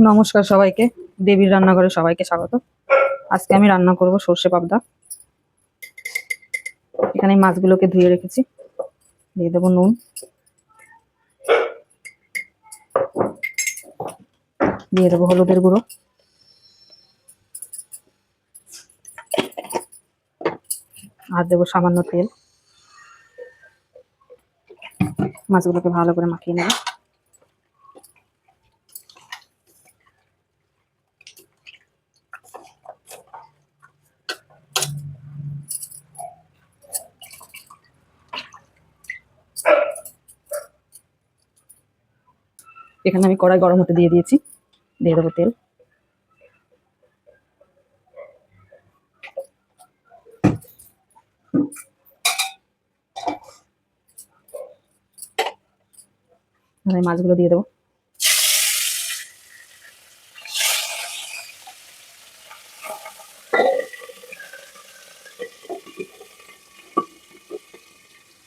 নমস্কার সবাইকে। দেবীর রান্নাঘরে সবাইকে স্বাগত। আজকে আমি রান্না করব সর্ষে পাবদা। এখানে এই মাছগুলোকে ধুয়ে রেখেছি। দিয়ে দেবো নুন, দিয়ে দেবো হলুদের গুঁড়ো, আর দেবো সামান্য তেল। মাছগুলোকে ভালো করে মাখিয়ে নেব। এখানে আমি কড়াই গরম হতে দিয়ে দিয়েছি। দিয়ে দেবো তেল। আমি মাছগুলো দিয়ে দেবো।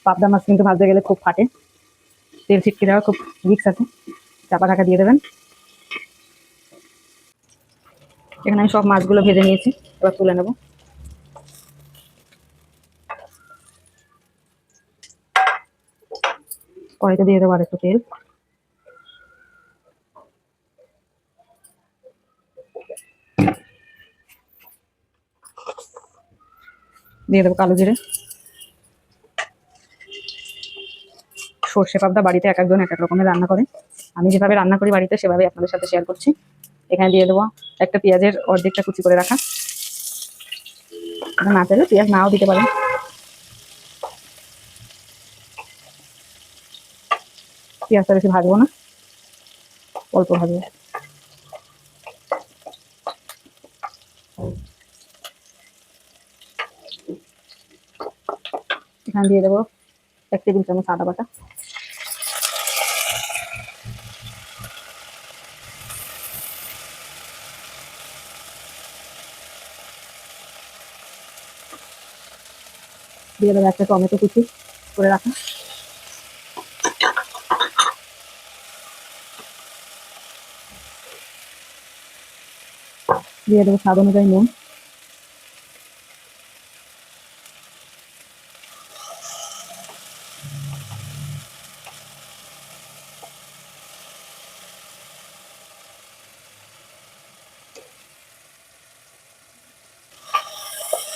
পাবদা মাছ কিন্তু ভাজতে গেলে খুব ফাটে, তেল ছিটকে দেওয়ার খুব রিস্ক আছে। চাপা ঢাকা দিয়ে দেবেন। এখানে আমি সব মাছগুলো ভেজে নিয়েছি, এবার তুলে নেব। কড়াইতে দিয়ে দেবো আর একটু তেল। দিয়ে দেবো কালো জিরে। সর্ষে পাবদা বাড়িতে এক একজন এক এক রকমের রান্না করে। আমি যেভাবে রান্না করি বাড়িতে সেভাবে আপনাদের সাথে শেয়ার করছি। এখানে দিয়ে দেবো একটা পেঁয়াজের অর্ধেকটা কুচি করে রাখা। না চাইলে পেঁয়াজ নাও দিতে পারেন। পেঁয়াজটা বেশি ভাজবো না, অল্প ভাজবো। এখানে দিয়ে দেবো 1 টেবিল চামচ আদা বাটা। দিয়ে দেবো একটা টমেটো কুচি করে রাখা। দিয়ে দেবো স্বাদ অনুযায়ী নুন।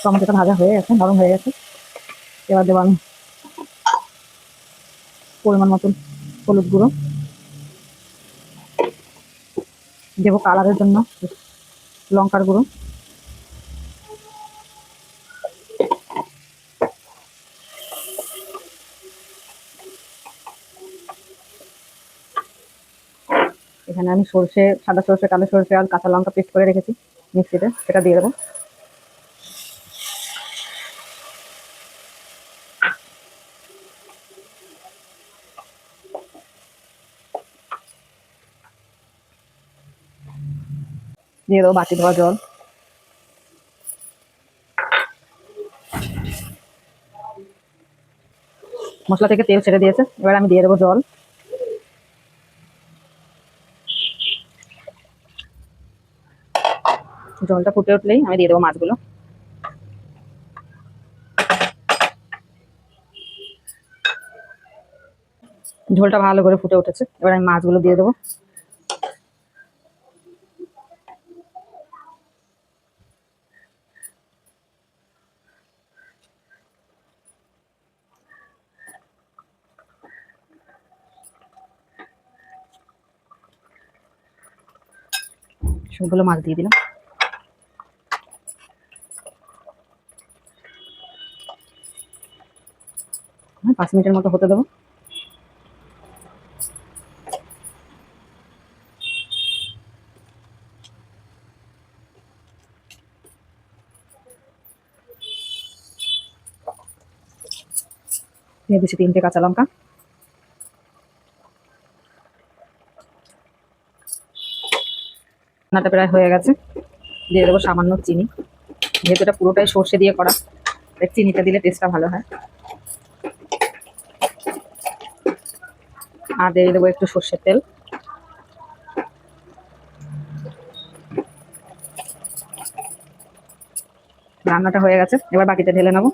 টমেটোটা ভাজা হয়ে গেছে, নরম হয়ে গেছে। এবার দেবো আমি পরিমাণ মতন হলুদ গুঁড়ো। দেবো কালারের জন্য লঙ্কার গুঁড়ো। এখানে আমি সর্ষে, সাদা সর্ষে, কালো সর্ষে আর কাঁচা লঙ্কা পেস্ট করে রেখেছি মিক্সিতে, সেটা দিয়ে দেবো। দিয়ে দেবো বাটি ধোয়া জল। মশলা থেকে তেল ছেড়ে দিয়েছে, এবার আমি দিয়ে দেবো জল। জলটা ফুটে উঠলেই আমি দিয়ে দেবো মাছগুলো। ঝোলটা ভালো করে ফুটে উঠেছে, এবার আমি মাছগুলো দিয়ে দেবো। সবগুলো মাছ দিয়ে দিলাম। 5 মিনিটের মতো হতে দেবো। দিয়ে দিচ্ছি 3টে কাঁচা লঙ্কা। রান্নাটা প্রায় হয়ে গেছে। দিয়ে দেবো সামান্য চিনি। যেহেতু এটা পুরোটাই সর্ষে দিয়ে করা, তাই চিনিটা দিলে টেস্টটা ভালো হয়। আর দিয়ে দেবো একটু সর্ষের তেল। রান্নাটা হয়ে গেছে, এবার বাটিতে ঢেলে নেবো।